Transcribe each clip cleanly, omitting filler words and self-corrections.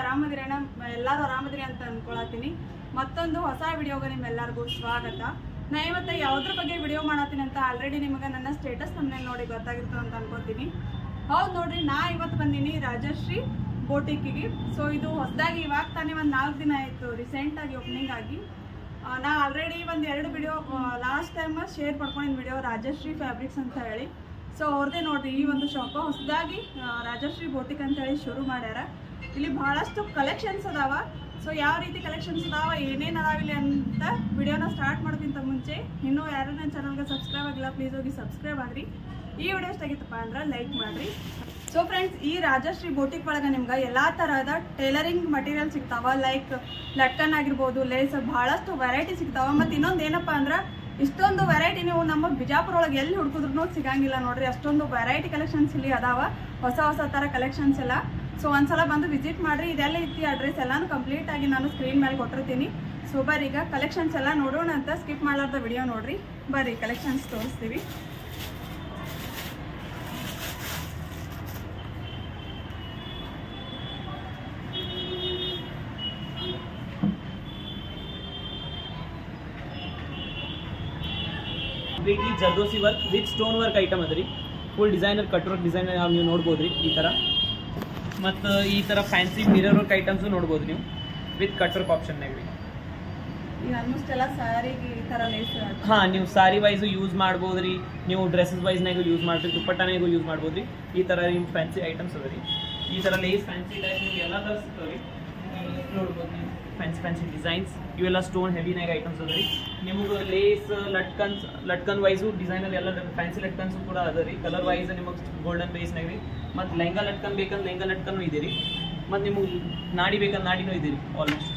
ಆರಾಮದಿರೇನ ಎಲ್ಲರೂ ಆರಾಮದಿರಿ ಅಂತ ಅನ್ಕೊಳತೀನಿ ಮತ್ತೊಂದು ಹೊಸ ವಿಡಿಯೋಗೆ ನಿಮ್ಮೆಲ್ಲರಿಗೂ ಸ್ವಾಗತ ನಾ ಇವತ್ತು ಯಾವುದ್ರ ಬಗ್ಗೆ ವಿಡಿಯೋ ಮಾಡತ್ತೀನಿ ಅಂತ ಆಲ್ರೆಡಿ ನಿಮಗೆ ನನ್ನ ಸ್ಟೇಟಸ್ ತಮ್ಮನೇಲಿ ನೋಡಿ ಗೊತ್ತಾಗಿರ್ತದೆ ಅಂತ ಅನ್ಕೋತೀನಿ ಹೌದು ನೋಡ್ರಿ ನಾ ಇವತ್ತು ಬಂದೀನಿ ರಾಜಶ್ರೀ ಬೋಟಿಕ್ಕಿಗೆ ಸೊ ಇದು ಹೊಸದಾಗಿ ಇವಾಗ ತಾನೇ ಒಂದು 4 ದಿನ ಆಯಿತು ರೀಸೆಂಟಾಗಿ ಓಪನಿಂಗ್ ಆಗಿ ನಾ ಆಲ್ರೆಡಿ ಒಂದು 2 ವಿಡಿಯೋ ಲಾಸ್ಟ್ ಟೈಮ್ ಶೇರ್ ಮಾಡ್ಕೊಂಡಿದ್ದ ವಿಡಿಯೋ ರಾಜಶ್ರೀ ಫ್ಯಾಬ್ರಿಕ್ಸ್ ಅಂತ ಹೇಳಿ ಸೊ ಅವ್ರದ್ದೇ ನೋಡ್ರಿ ಈ ಒಂದು ಶಾಪ್ ಹೊಸದಾಗಿ ರಾಜಶ್ರೀ ಬೋಟಿಕ್ ಅಂತ ಹೇಳಿ ಶುರು ಮಾಡ್ಯಾರ ಇಲ್ಲಿ ಬಹಳಷ್ಟು ಕಲೆಕ್ಷನ್ಸ್ ಅದಾವ ಸೊ ಯಾವ ರೀತಿ ಕಲೆಕ್ಷನ್ಸ್ ಅದಾವ ಏನೇನು ಅದಾವಿಲ್ಲ ಅಂತ ವಿಡಿಯೋನ ಸ್ಟಾರ್ಟ್ ಮಾಡೋಕ್ಕಿಂತ ಮುಂಚೆ ಇನ್ನೂ ಯಾರು ನನ್ನ ಚಾನಲ್ಗೆ ಸಬ್ಸ್ಕ್ರೈಬ್ ಆಗಿಲ್ಲ ಪ್ಲೀಸ್ ಹೋಗಿ ಸಬ್ಸ್ಕ್ರೈಬ್ ಆಗ್ರಿ ಈ ವಿಡಿಯೋ ಇಷ್ಟಾಗಿತ್ತಪ್ಪ ಅಂದ್ರೆ ಲೈಕ್ ಮಾಡಿರಿ ಸೊ ಫ್ರೆಂಡ್ಸ್ ಈ ರಾಜಶ್ರೀ ಬೋಟಿಕ್ ಒಳಗೆ ನಿಮ್ಗೆ ಎಲ್ಲ ತರಹದ ಟೈಲರಿಂಗ್ ಮಟೀರಿಯಲ್ ಸಿಗ್ತಾವ ಲೈಕ್ ಲಟ್ಕನ್ ಆಗಿರ್ಬೋದು ಲೇಸ್ ಬಹಳಷ್ಟು ವೆರೈಟಿ ಸಿಗ್ತಾವ ಮತ್ತು ಇನ್ನೊಂದು ಏನಪ್ಪ ಅಂದ್ರೆ ಇಷ್ಟೊಂದು ವೆರೈಟಿ ನೀವು ನಮ್ಮ ಬಿಜಾಪುರ ಒಳಗೆ ಎಲ್ಲಿ ಹುಡುಕಿದ್ರು ಸಿಗಂಗಿಲ್ಲ ನೋಡ್ರಿ ಅಷ್ಟೊಂದು ವೆರೈಟಿ ಕಲೆಕ್ಷನ್ಸ್ ಇಲ್ಲಿ ಅದಾವ ಹೊಸ ಹೊಸ ಥರ ಕಲೆಕ್ಷನ್ಸ್ ಎಲ್ಲ ಸೊ ಒಂದ್ಸಲ ಬಂದು ವಿಸಿಟ್ ಮಾಡ್ರಿ ಇದೆಲ್ಲ ಐತಿ ಅಡ್ರೆಸ್ ಎಲ್ಲಾನು ಕಂಪ್ಲೀಟ್ ಆಗಿ ನಾನು ಸ್ಕ್ರೀನ್ ಮೇಲೆ ಕೊಟ್ಟಿರ್ತೀನಿ ಸೊ ಬರ್ರಿ ಈಗ ಕಲೆಕ್ಷನ್ಸ್ ಎಲ್ಲ ನೋಡೋಣ ಅಂತ ಸ್ಕಿಪ್ ಮಾಡಲಾರ್ದ ವಿಡಿಯೋ ನೋಡ್ರಿ ಬರ್ರಿ ಕಲೆಕ್ಷನ್ಸ್ ತೋರಿಸ್ತೀವಿ completely zardozi work with stone work item ಅದ ರೀ full designer cut work design ನೀವು ನೋಡ್ಬೋದು ರೀ ಈ ಥರ ಮತ್ತು ಈ ಥರ ಫ್ಯಾನ್ಸಿ ಮಿರರ್ ವರ್ಕ್ ಐಟಮ್ಸು ನೋಡ್ಬೋದು ನೀವು ವಿತ್ ಕಟ್ ವರ್ಕ್ ಆಪ್ಷನ್ನಾಗ ರೀ ಹಾಂ ನೀವು ಸಾರಿ ವೈಸು ಯೂಸ್ ಮಾಡ್ಬೋದು ರೀ ನೀವು ಡ್ರೆಸ್ಸಸ್ ವೈಸ್ನಾಗೂ ಯೂಸ್ ಮಾಡ್ತೀರಿ ದುಪ್ಪಟ್ಟನಾಗೂ ಯೂಸ್ ಮಾಡ್ಬೋದು ರೀ ಈ ಥರ ನಿಮ್ಮ ಫ್ಯಾನ್ಸಿ ಐಟಮ್ಸ್ ಅದ ರೀ ಈ ಥರ ಲೇಸ್ ಫ್ಯಾನ್ಸಿ ಟೈಪ್ ನಿಮ್ಗೆ ಎಲ್ಲ ಥರ ಸಿಗ್ತವೆ ರೀ ನೋಡ್ಬೋದು ನೀವು ಫ್ಯಾನ್ಸಿ ಡಿಸೈನ್ಸ್ ಇವೆಲ್ಲ ಸ್ಟೋನ್ ಹೆವಿನಾಗ ಐಟಮ್ಸ್ ಅದ ರೀ ನಿಮಗೆ ಲೇಸ್ ಲಟ್ಕನ್ ವೈಸು ಡಿಸೈನರ್ ಎಲ್ಲ ಫ್ಯಾನ್ಸಿ ಲಟ್ಕನ್ಸು ಕೂಡ ಅದ ರೀ ಕಲರ್ ವೈಸ್ ನಿಮಗೆ ಗೋಲ್ಡನ್ ಬೇಸ್ನಾಗ ರೀ ಮತ್ತು ಲೆಹಂಗಾ ಲಟ್ಕನ್ ಬೇಕಂದ್ರೆ ಲೆಹಂಗಾ ಲಟ್ಕನ್ನು ಇದೆ ರೀ ಮತ್ತು ನಿಮಗೆ ನಾಡಿ ಬೇಕಂದ್ರೆ ನಾಡಿನೂ ಇದೆ ರೀ ಆಲ್ಮೋಸ್ಟ್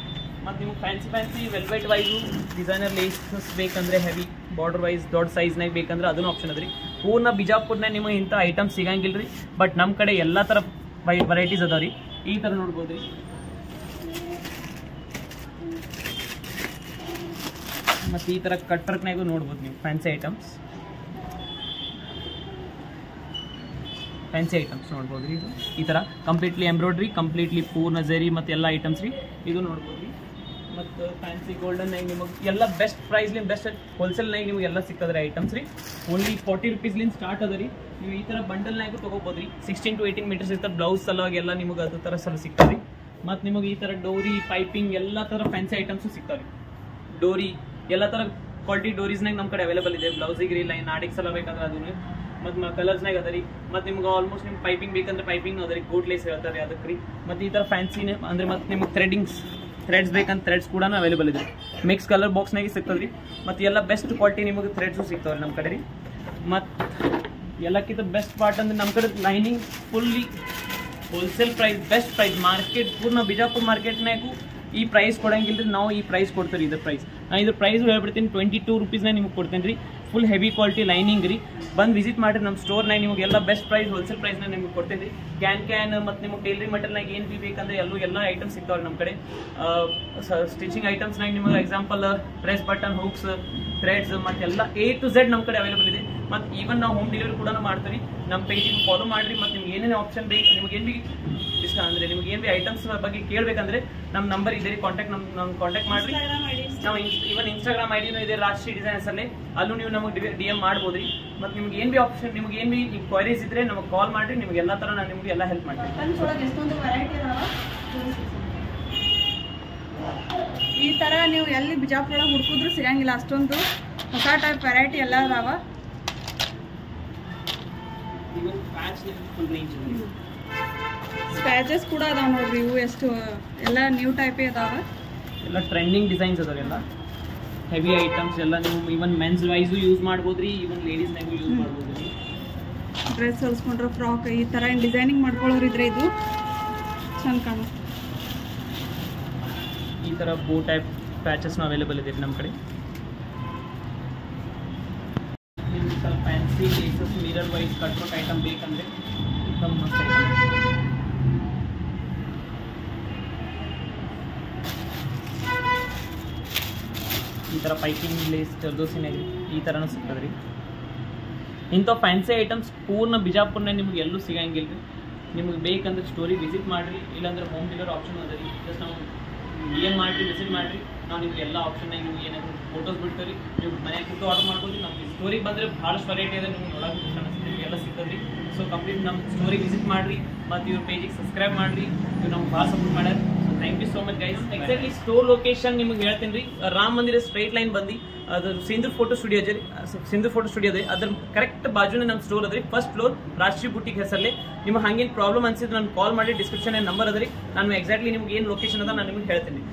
ಮತ್ತು ನಿಮಗೆ fancy velvet wise designer laissez ಬೇಕಂದ್ರೆ ಹೆವಿ ಬಾರ್ಡರ್ ವೈಸ್ ದೊಡ್ಡ ಸೈಜ್ನಾಗ ಬೇಕಂದ್ರೆ ಅದನ್ನು ಆಪ್ಷನ್ ಅದ ರೀ ಪೂರ್ಣ ಬಿಜಾಪುರ್ನಾಗ ನಿಮಗೆ ಇಂಥ ಐಟಮ್ಸ್ ಸಿಗಂಗಿಲ್ಲ ರೀ ಬಟ್ ನಮ್ಮ ಕಡೆ ಎಲ್ಲ ಥರ ವೆರೈಟೀಸ್ ಅದಾವ ರೀ ಈ ಥರ ನೋಡ್ಬೋದು ರೀ ಮತ್ತು ಈ ಥರ ಕಟ್ ವರ್ಕ್ನಾಗೂ ನೋಡ್ಬೋದು ನೀವು ಫ್ಯಾನ್ಸಿ ಐಟಮ್ಸ್ ನೋಡ್ಬೋದು ರೀ ಇದು ಈ ಥರ ಕಂಪ್ಲೀಟ್ಲಿ ಎಂಬ್ರಾಯ್ಡ್ರಿ ಕಂಪ್ಲೀಟ್ಲಿ ಪೂರ್ಣ ಜರಿ ಮತ್ತು ಎಲ್ಲ ಐಟಮ್ಸ್ ರೀ ಇದು ನೋಡ್ಬೋದು ರೀ ಮತ್ತು ಫ್ಯಾನ್ಸಿ ಗೋಲ್ಡನ್ನಾಗ ನಿಮಗೆ ಎಲ್ಲ ಬೆಸ್ಟ್ ಪ್ರೈಸ್ಲಿಂದ ಬೆಸ್ಟ್ ಹೋಲ್ಸೇಲ್ನಾಗ ನಿಮಗೆ ಎಲ್ಲ ಸಿಕ್ಕದ್ರಿ ಐಟಮ್ಸ್ ರೀ ಓನ್ಲಿ 40 ರೂಪೀಸ್ಲಿಂದ ಸ್ಟಾರ್ಟ್ ಅದ ರೀ ನೀವು ಈ ಥರ ಬಂಡಲ್ನಾಗೂ ತೊಗೋಬೋದು ರೀ 16 to 18 ಮೀಟರ್ಸ್ ಇರ್ತಾರೆ ಬ್ಲೌಸ್ ಸಲುವಾಗಿ ಎಲ್ಲ ನಿಮಗೆ ಅದು ಥರ ಸಲ ಸಿಗ್ತದೆ ರೀ ಮತ್ತು ನಿಮಗೆ ಈ ಥರ ಡೋರಿ ಪೈಪಿಂಗ್ ಎಲ್ಲ ಥರ ಫ್ಯಾನ್ಸಿ ಐಟಮ್ಸು ಸಿಗ್ತಾವೆ ರೀ ಡೋರಿ ಎಲ್ಲ ಥರ ಕ್ವಾಲಿಟಿ ಡೋರೀಸ್ನಾಗ ನಮ್ಮ ಕಡೆ ಅವೈಲೇಬಲ್ ಇದೆ ಬ್ಲೌಸಿಗೆ ರೀ ಲೈನ್ ನಾಡಿಗೆ ಸಲ ಬೇಕಾದ್ರೆ ಅದನ್ನು ಮತ್ತು ಕಲರ್ಸ್ನಾಗ ಅದ ರೀ ಮತ್ತು ನಿಮ್ಗೆ ಆಲ್ಮೋಸ್ಟ್ ನಿಮ್ಗೆ ಪೈಪಿಂಗ್ ಬೇಕಂದ್ರೆ ಪೈಪಿಂಗ್ ಅದ ರೀ ಗೋಟ್ ಲೇಸ್ ಹೇಳ್ತಾರೆ ಅದಕ್ಕೆ ರೀ ಮತ್ತು ಈ ಥರ ಫ್ಯಾನ್ಸಿನೇ ಅಂದರೆ ಮತ್ತು ನಿಮ್ಗೆ ಥ್ರೆಡ್ಸ್ ಬೇಕಂತ ಥ್ರೆಡ್ಸ್ ಕೂಡ ಅವೈಲೇಬಲ್ ಇದೆ ಮಿಕ್ಸ್ ಕಲರ್ ಬಾಕ್ಸ್ನಾಗೆ ಸಿಗ್ತದೆ ರೀ ಮತ್ತು ಎಲ್ಲ ಬೆಸ್ಟ್ ಕ್ವಾಲಿಟಿ ನಿಮಗೆ ಥ್ರೆಡ್ಸು ಸಿಗ್ತಾವೆ ರೀ ನಮ್ಮ ಕಡೆ ರೀ ಮತ್ತು ಎಲ್ಲಕ್ಕಿಂತ ಬೆಸ್ಟ್ ಪಾರ್ಟ್ ಅಂದ್ರೆ ನಮ್ಮ ಕಡೆ lining fully wholesale price best price market ಪೂರ್ಣ ಬಿಜಾಪುರ ಮಾರ್ಕೆಟ್ನಾಗೂ ಈ ಪ್ರೈಸ್ ಕೊಡಂಗಿಲ್ಲ ರೀ ನಾವು ಈ ಪ್ರೈಸ್ ಕೊಡ್ತೀವಿ ಇದ್ರ ಪ್ರೈಸ್ ನಾನು ಇದ್ರ ಪ್ರೈಸು ಹೇಳ್ಬಿಡ್ತೀನಿ 22 ರೂಪೀಸ್ನಾಗ ನಿಮ್ಗೆ ಕೊಡ್ತೇನೆ ರೀ ಫುಲ್ ಹೆವಿ ಕ್ವಾಲಿಟಿ ಲೈನಿಂಗ್ ರೀ ಬಂದು ವಿಸಿಟ್ ಮಾಡಿರಿ ನಮ್ಮ ಸ್ಟೋರ್ನಾಗ ನಿಮಗೆಲ್ಲ ಬೆಸ್ಟ್ ಪ್ರೈಸ್ ಹೋಲ್ಸೇಲ್ ಪ್ರೈಸ್ನಾಗ ನಿಮ್ಗೆ ಕೊಡ್ತೇನೆ ರೀ ಕ್ಯಾನ್ ಮತ್ತು ನಿಮಗೆ ಟೈಲರಿಂಗ್ ಮೆಟೀರಿಯಲ್ನಾಗ ಏನು ಬಿ ಬೇಕಂದ್ರೆ ಎಲ್ಲ ಐಟಮ್ಸ್ ಸಿಗ್ತಾವೆ ನಮ್ಮ ಕಡೆ ಸ್ಟಿಚಿಂಗ್ ಐಟಮ್ಸ್ನಾಗ ನಿಮಗೆ example press button hooks threads ಮತ್ತು ಎಲ್ಲ A to Z ನಮ್ಮ ಕಡೆ ಅವೈಲೇಬಲ್ ಇದೆ ಮತ್ತು ಈವನ್ ನಾವು ಹೋಮ್ ಡೆಲಿವರಿ ಕೂಡ ಮಾಡ್ತೀವಿ ನಮ್ಮ ಪೇಜಿಗೆ ಫಾಲೋ ಮಾಡಿರಿ ಮತ್ತು ನಿಮ್ಗೆ ಏನೇನು ಆಪ್ಷನ್ ಬೇಕು ನಿಮ್ಗೆ ಏನು ಬಿ ಇಷ್ಟ ಅಂದರೆ ನಿಮ್ಗೆ ಏನು ಬಿ ಐಟಮ್ಸ್ ಬಗ್ಗೆ ಕೇಳಬೇಕಂದ್ರೆ ನಮ್ಮ ನಂಬರ್ ಇದೆ ರೀ ಕಾಂಟ್ಯಾಕ್ಟ್ ಮಾಡಿರಿ ನಾವು ಇವನ್ ಇನ್ಸ್ಟಾಗ್ರಾಮ್ ಐಡಿನೂ ಇದೆ ರಾಜಶ್ರೀ ಡಿಸೈನ್ಸಲ್ಲಿ ಅಲ್ಲೂ ನೀವು ನಮಗೆ DM ಮಾಡ್ಬೋದು ರೀ ಮತ್ತು ನಿಮ್ಗೆ ಏನು ಬಿ ಆಪ್ಷನ್ ನಿಮ್ಗೆ ಏನು ಬಿ ಕ್ವೈರೀಸ್ ಇದ್ದರೆ ನಮಗೆ ಕಾಲ್ ಮಾಡಿರಿ ನಿಮ್ಗೆ ಎಲ್ಲ ಥರ ನಾನು ನಿಮಗೆ ಎಲ್ಲ ಹೆಲ್ಪ್ ಮಾಡ್ತೀನಿ ಈ ಥರ ನೀವು ಎಲ್ಲಿ ಬಿಜಾಪುರ ಒಳಗೆ ಹುಡುಕಿದ್ರು ಸಿಗಂಗಿಲ್ಲ ಅಷ್ಟೊಂದು ಹೊಸ ಟೈಪ್ ವೆರೈಟಿ ಎಲ್ಲ ಅದಾವ ಸ್ಪ್ಯಾಚಸ್ ಕೂಡ ಅದಾವ ನೋಡ್ರಿ ಇವು ಎಷ್ಟು ಎಲ್ಲ ನ್ಯೂ ಟೈಪೇ ಅದಾವ ಎಲ್ಲ ಟ್ರೆಂಡಿಂಗ್ ಡಿಸೈನ್ಸ್ ಅದಾವ ಎಲ್ಲ ಹೆವಿ ಐಟಮ್ಸ್ ಎಲ್ಲ ನೀವು ಈವನ್ ಮೆನ್ಸ್ ವೈಸು ಯೂಸ್ ಮಾಡ್ಬೋದು ರೀ ಈವನ್ ಲೇಡೀಸ್ನಾಗೂ ಯೂಸ್ ಮಾಡ್ಬೋದು ರೀ ಡ್ರೆಸ್ ಹೊಲ್ಸ್ಕೊಂಡ್ರೆ ಫ್ರಾಕ್ ಈ ಥರ ಏನು ಡಿಸೈನಿಂಗ್ ಮಾಡ್ಕೊಳ್ಳೋರಿದ್ರೆ ಇದು ಚಂದ ಕಾಣುತ್ತೆ ಈ ಥರ ಬೋ ಟೈಪ್ ಪ್ಯಾಚಸ್ನು ಅವೈಲೇಬಲ್ ಇದೆ ನಮ್ಮ ಕಡೆ ನಿಮ್ಗೆ ಸ್ವಲ್ಪ fancy laces mirror wise cut work item ಬೇಕಂದರೆ ತುಂಬ ಮಸ್ತ್ ಐಟಮ್ ಈ ಥರ ಪೈಪಿಂಗ್ ಲೇಸ್ ಜರ್ದೋಸಿನಾಗ ಈ ಥರನೂ ಸಿಗ್ತದೆ ರೀ ಇಂಥ ಫ್ಯಾನ್ಸಿ ಐಟಮ್ಸ್ ಪೂರ್ಣ ಬಿಜಾಪುರ್ನಾಗ ನಿಮ್ಗೆ ಎಲ್ಲೂ ಸಿಗಂಗಿಲ್ಲ ರೀ ನಿಮಗೆ ಬೇಕಂದ್ರೆ ಸ್ಟೋರಿ ವಿಸಿಟ್ ಮಾಡಿರಿ, ಇಲ್ಲಾಂದ್ರೆ ಹೋಮ್ ಡೆಲಿವರಿ ಆಪ್ಷನ್ ಅದ ರೀ. ಜಸ್ಟ್ ನಾವು ಏನು ಮಾಡಿರಿ ವಿಸಿಟ್ ಮಾಡಿರಿ, ನಾವು ನಿಮ್ಗೆ ಎಲ್ಲ ಆಪ್ಷನ್ ನಿಮ್ಗೆ ಏನಾದ್ರು ಫೋಟೋಸ್ ಬಿಡ್ತೀವಿ, ನೀವು ಮನೆಗೆ ಕೂತು ಆರ್ಡರ್ ಮಾಡ್ಬೋದು. ನಮ್ಮ ಸ್ಟೋರಿಗೆ ಬಂದರೆ ಭಾಳಷ್ಟು ವೆರೈಟಿ ಇದೆ, ನಿಮ್ಗೆ ನೋಡೋಕೆ ಕಾಣಿಸ್ತೀವಿ, ನಿಮ್ಗೆ ಎಲ್ಲ ಸಿಗ್ತದೆ ರೀ. ಸೊ ಕಂಪ್ಲೀಟ್ ನಮ್ಮ ಸ್ಟೋರಿ ವಿಸಿಟ್ ಮಾಡಿರಿ ಮತ್ತು ಇವ್ರ ಪೇಜಿಗೆ ಸಬ್ಸ್ಕ್ರೈಬ್ ಮಾಡಿರಿ. ಇವ್ರು ನಮ್ಗೆ ಭಾಳ ಸಪೋರ್ಟ್ ಮಾಡ್ಯಾರ. So thank you so much guys. Exactly store location ನಿಮ್ಗೆ ಹೇಳ್ತೀನಿ ರೀ. ರಾಮ ಮಂದಿರ ಸ್ಟ್ರೈಟ್ ಲೈನ್ ಬಂದು ಅದು ಸಿಂಧೂರ್ ಫೋಟೋ ಸ್ಟುಡಿಯೋ ಇದೆ ರೀ. ಸಿಂಧೂರ್ ಫೋಟೋ ಸ್ಟುಡಿಯೋ ಇದೆ, ಅದ್ರ ಕರೆಕ್ಟ್ ಬಾಜುನೇ ನಮ್ಮ ಸ್ಟೋರ್ ಅದ ರೀ. ಫಸ್ಟ್ ಫ್ಲೋರ್ ರಾಷ್ಟ್ರೀಯ ಬುಟಿಕ್ ಹೆಸರಲ್ಲಿ. ನಿಮ್ಗೆ ಹಂಗೇನು ಪ್ರಾಬ್ಲಮ್ ಅನ್ಸಿದ್ರೆ ನಾನು ಕಾಲ್ ಮಾಡಿ, ಡಿಸ್ಕ್ರಿಪ್ಷನ್ ನಂಬರ್ ಅದ ರೀ. ನಾನು ಎಕ್ಸಾಕ್ಟ್ಲಿ ನಿಮ್ಗೆ ಏನು ಲೊಕೇಶನ್ ಅದ ನಾನು ನಿಮ್ಗೆ ಹೇಳ್ತೀನಿ.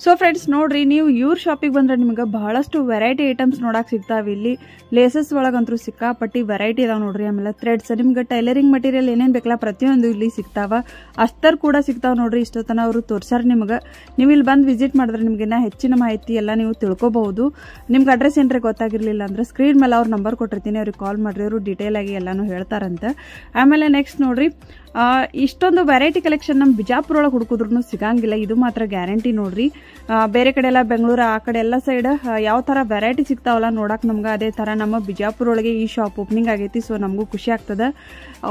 ಸೊ ಫ್ರೆಂಡ್ಸ್ ನೋಡ್ರಿ, ನೀವು ಇವ್ರ ಶಾಪಿಗೆ ಬಂದ್ರೆ ನಿಮಗೆ ಬಹಳಷ್ಟು ವೆರೈಟಿ ಐಟಮ್ಸ್ ನೋಡಕ್ ಸಿಗ್ತಾವೆ. ಇಲ್ಲಿ ಲೇಸಸ್ ಒಳಗಂತೂ ಸಿಕ್ಕಾಪಟ್ಟಿ ವೆರೈಟಿ ಇದಾವೆ ನೋಡ್ರಿ. ಆಮೇಲೆ ಥ್ರೆಡ್ಸ್, ನಿಮ್ಗೆ ಟೈಲರಿಂಗ್ ಮಟೀರಿಯಲ್ ಏನೇನು ಬೇಕಲ್ಲ ಪ್ರತಿಯೊಂದು ಇಲ್ಲಿ ಸಿಗ್ತಾವ. ಅಸ್ತರ್ ಕೂಡ ಸಿಗ್ತಾವ ನೋಡ್ರಿ. ಇಷ್ಟೊತ್ತನ ಅವರು ತೋರ್ಸಾರ ನಿಮ್ಗೆ. ನೀವು ಇಲ್ಲಿ ಬಂದು ವಿಸಿಟ್ ಮಾಡಿದ್ರೆ ನಿಮ್ಗೆ ಹೆಚ್ಚಿನ ಮಾಹಿತಿ ಎಲ್ಲ ನೀವು ತಿಳ್ಕೊಬಹುದು. ನಿಮ್ಗೆ ಅಡ್ರೆಸ್ ಏನ್ರಿ ಗೊತ್ತಾಗಿರ್ಲಿಲ್ಲ ಅಂದ್ರೆ ಸ್ಕ್ರೀನ್ ಮೇಲೆ ಅವ್ರ ನಂಬರ್ ಕೊಟ್ಟಿರ್ತೀನಿ, ಅವ್ರಿಗೆ ಕಾಲ್ ಮಾಡ್ರಿ, ಅವರು ಡೀಟೇಲ್ ಆಗಿ ಎಲ್ಲಾನು ಹೇಳ್ತಾರಂತೆ. ಆಮೇಲೆ ನೆಕ್ಸ್ಟ್ ನೋಡ್ರಿ, ಇಷ್ಟೊಂದು ವೆರೈಟಿ ಕಲೆಕ್ಷನ್ ನಮ್ಮ ಬಿಜಾಪುರ ಒಳಗೆ ಹುಡುಕಿದ್ರು ಸಿಗಂಗಿಲ್ಲ, ಇದು ಮಾತ್ರ ಗ್ಯಾರಂಟಿ ನೋಡ್ರಿ. ಬೇರೆ ಕಡೆ ಎಲ್ಲ ಬೆಂಗಳೂರು ಆ ಕಡೆ ಎಲ್ಲ ಸೈಡ್ ಯಾವ ತರ ವೆರೈಟಿ ಸಿಗ್ತಾವಲ್ಲ ನೋಡಕ್ ನಮ್ಗೆ, ಅದೇ ತರ ನಮ್ಮ ಬಿಜಾಪುರ ಒಳಗೆ ಈ ಶಾಪ್ ಓಪನಿಂಗ್ ಆಗೈತಿ. ಸೊ ನಮಗೂ ಖುಷಿ ಆಗ್ತದ.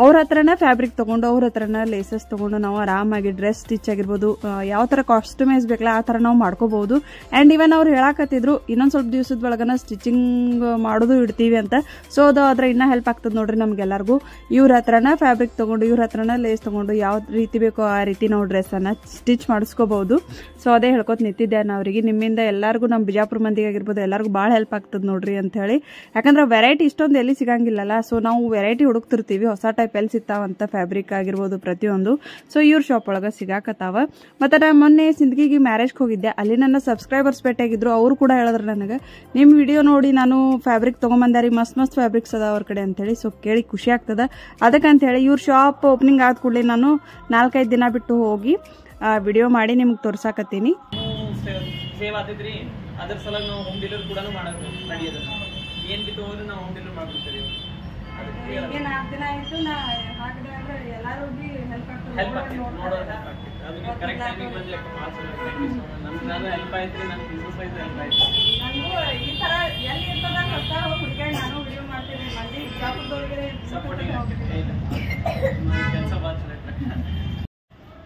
ಅವ್ರ ಹತ್ರನ ಫ್ಯಾಬ್ರಿಕ್ ತಗೊಂಡು, ಅವ್ರ ಹತ್ರನ ಲೇಸಸ್ ತಗೊಂಡು ನಾವು ಆರಾಮಾಗಿ ಡ್ರೆಸ್ ಸ್ಟಿಚ್ ಆಗಿರ್ಬೋದು, ಯಾವ ತರ ಕಾಸ್ಟ್ಯೂಮೈಸ್ ಬೇಕಲ್ಲ ಆ ತರ ನಾವು ಮಾಡ್ಕೋಬಹುದು. ಅಂಡ್ ಇವನ್ ಅವ್ರು ಹೇಳಾಕತ್ತಿದ್ರು ಇನ್ನೊಂದ್ ಸ್ವಲ್ಪ ದಿವಸದ ಒಳಗನ ಸ್ಟಿಚಿಂಗ್ ಮಾಡೋದು ಇಡ್ತೀವಿ ಅಂತ. ಸೊ ಅದು ಅದ್ರ ಇನ್ನ ಹೆಲ್ಪ್ ಆಗ್ತದ ನೋಡ್ರಿ ನಮ್ಗೆಲ್ಲರಿಗೂ. ಇವ್ರ ಹತ್ರನ ಫ್ಯಾಬ್ರಿಕ್ ತಗೊಂಡು, ಇವ್ರ ಹತ್ರನ ಲೇಸ್ ತಗೊಂಡು ಯಾವ ರೀತಿ ಬೇಕೋ ಆ ರೀತಿ ನಾವು ಡ್ರೆಸ್ ಅನ್ನ ಸ್ಟಿಚ್ ಮಾಡಿಸ್ಕೋಬಹುದು. ಸೊ ಅದೇ ಹೇಳ್ಕೊತ ನಿಂತಿದ್ದೆ ನಾನು ಅವರಿಗೆ. ನಿಮ್ಮಿಂದ ಎಲ್ಲರಿಗೂ ನಮ್ಮ ಬಿಜಾಪುರ ಮಂದಿಗೆ ಆಗಿರ್ಬೋದು ಎಲ್ಲರಿಗೂ ಭಾಳ ಹೆಲ್ಪ್ ಆಗ್ತದೆ ನೋಡ್ರಿ ಅಂತ ಹೇಳಿ. ಯಾಕಂದ್ರೆ ವೆರೈಟಿ ಇಷ್ಟೊಂದು ಎಲ್ಲಿ ಸಿಗಂಗಿಲ್ಲಲ್ಲ. ಸೊ ನಾವು ವೆರೈಟಿ ಹುಡುಕ್ತಿರ್ತೀವಿ, ಹೊಸ ಟೈಪ್ ಎಲ್ಲಿ ಸಿಗ್ತಾವಂತ ಫ್ಯಾಬ್ರಿಕ್ ಆಗಿರ್ಬೋದು ಪ್ರತಿಯೊಂದು. ಸೊ ಇವ್ರ ಶಾಪ್ ಒಳಗೆ ಸಿಗಾಕತ್ತಾವ. ಮತ್ತೆ ನಾನು ಮೊನ್ನೆ ಸಿಂದಗಿಗೆ ಮ್ಯಾರೇಜ್ಗೆ ಹೋಗಿದ್ದೆ, ಅಲ್ಲಿ ನನ್ನ ಸಬ್ಸ್ಕ್ರೈಬರ್ಸ್ ಭೇಟಿಯಾಗಿದ್ರು. ಅವರು ಕೂಡ ಹೇಳಿದ್ರು ನನಗೆ, ನಿಮ್ಮ ವಿಡಿಯೋ ನೋಡಿ ನಾನು ಫ್ಯಾಬ್ರಿಕ್ ತಗೊಂಬಂದಾರಿ, ಮಸ್ತ್ ಮಸ್ತ್ ಫ್ಯಾಬ್ರಿಕ್ಸ್ ಅದ ಅವ್ರ ಕಡೆ ಅಂತೇಳಿ. ಸೊ ಕೇಳಿ ಖುಷಿ ಆಗ್ತದ. ಅದಕ್ಕಂತ ಹೇಳಿ ಇವ್ರ ಶಾಪ್ ಓಪನಿಂಗ್ ಆದ ಕೂಡಲೇ ನಾನು 4-5 ದಿನ ಬಿಟ್ಟು ಹೋಗಿ ವಿಡಿಯೋ ಮಾಡಿ ನಿಮ್ಗೆ ತೋರ್ಸಾಕತ್ತೀನಿ. ಸೇವ್ ಆತೈತ್ರಿ, ಅದ್ರ ಸಲುವಾಗಿ ನಾವು ಹೋಮ್ ಡೆಲಿವರಿ ಕೂಡ ಮಾಡೋದು ನಡೆಯೋದು. ಏನ್ ಬಿತ್ತು ಹೋದ್ರೆ ನಾವು ಹೋಮ್ ಡೆಲಿವರಿ ಮಾಡ್ಬಿಡ್ತೀವಿ. ಈಗ 4 ದಿನ ಆಯ್ತು ನಾ ಹಾಕಿದೆ ಅಂದ್ರೆ ಎಲ್ಲರೂ ಹೆಲ್ಪ್ ಆಗ್ತದೆ. ಅದು ಕರೆಕ್ಟ್ ಟೈಮಿಗೆ ಬಂದ್ರೆ ನಾನು ಹೆಲ್ಪ್ ಆಯ್ತು, ನನ್ನ ಬಿಸ್ನೆಸ್ ಆಯ್ತು ಹೆಲ್ಪ್ ಆಯ್ತು. ನನಗೂ ಈ ತರ ಎಲ್ಲಿ ಇರ್ತದ ಹೊಸ ಹುಡುಗಿ ನಾನು ವಿಡಿಯೋ ಮಾಡ್ತೀನಿ. ಮಂದಿ ಬಿಜಾಪುರದವ್ರಿಗೆ ಸಪೋರ್ಟಿಂಗ್ ಕೆಲಸ ಭಾಳ ಚೆನ್ನಾಗಿ.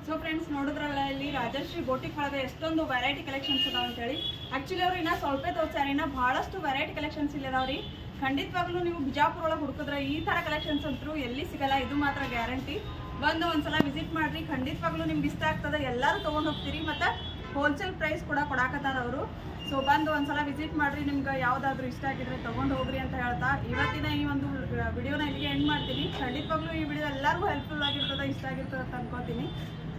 ಸೊ ಫ್ರೆಂಡ್ಸ್ ನೋಡಿದ್ರಲ್ಲ, ಇಲ್ಲಿ ರಾಜಶ್ರೀ ಬೋಟಿಕ್ ಒಳಗೆ ಎಷ್ಟೊಂದು ವೆರೈಟಿ ಕಲೆಕ್ಷನ್ಸ್ ಅದಾವ ಅಂತ ಹೇಳಿ. ಆಕ್ಚುಲಿ ಅವ್ರು ಇನ್ನ ಸ್ವಲ್ಪ ತೋರ್ಸಾರ, ಇನ್ನ ಬಹಳಷ್ಟು ವೆರೈಟಿ ಕಲೆಕ್ಷನ್ಸ್ ಇಲ್ಲಿ ಅದಾವ್ರಿ. ಖಂಡಿತವಾಗ್ಲೂ ನೀವು ಬಿಜಾಪುರ ಒಳಗೆ ಹುಡುಕಿದ್ರೆ ಈ ತರ ಕಲೆಕ್ಷನ್ಸ್ ಅಂತೂ ಎಲ್ಲಿ ಸಿಗಲ್ಲ, ಇದು ಮಾತ್ರ ಗ್ಯಾರಂಟಿ. ಬಂದು ಒಂದ್ಸಲ ವಿಸಿಟ್ ಮಾಡ್ರಿ, ಖಂಡಿತವಾಗ್ಲೂ ನಿಮ್ಗೆ ಇಷ್ಟ ಆಗ್ತದೆ. ಎಲ್ಲರೂ ತಗೊಂಡ್ ಹೋಗ್ತೀರಿ. ಮತ್ತೆ ಹೋಲ್ಸೇಲ್ ಪ್ರೈಸ್ ಕೂಡ ಕೊಡಾಕತ್ತಾರ ಅವರು. ಸೊ ಬಂದು ಒಂದ್ಸಲ ವಿಸಿಟ್ ಮಾಡಿರಿ, ನಿಮ್ಗೆ ಯಾವುದಾದ್ರೂ ಇಷ್ಟ ಆಗಿದ್ರೆ ತೊಗೊಂಡು ಹೋಗ್ರಿ ಅಂತ ಹೇಳ್ತಾ ಇವತ್ತಿನ ಈ ಒಂದು ವಿಡಿಯೋನ ಇಲ್ಲಿಗೆ ಎಂಡ್ ಮಾಡ್ತೀನಿ. ಖಂಡಿತವಾಗ್ಲೂ ಈ ವಿಡಿಯೋ ಎಲ್ಲರಿಗೂ ಹೆಲ್ಪ್ಫುಲ್ ಆಗಿರ್ತದೆ, ಇಷ್ಟ ಆಗಿರ್ತದೆ ಅಂತ ಅನ್ಕೋತೀನಿ.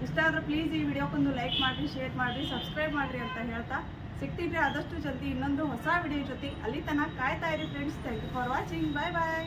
ಇಷ್ಟ ಆದರೆ ಪ್ಲೀಸ್ ಈ ವಿಡಿಯೋಕ್ಕೊಂದು ಲೈಕ್ ಮಾಡಿರಿ, ಶೇರ್ ಮಾಡಿರಿ, ಸಬ್ಸ್ಕ್ರೈಬ್ ಮಾಡಿರಿ ಅಂತ ಹೇಳ್ತಾ ಸಿಗ್ತಿದ್ರೆ ಆದಷ್ಟು ಜಲ್ದಿ ಇನ್ನೊಂದು ಹೊಸ ವಿಡಿಯೋ ಜೊತೆ. ಅಲ್ಲಿ ತನಕ ಕಾಯ್ತಾ ಇರಿ friends. Thank you for watching. Bye bye.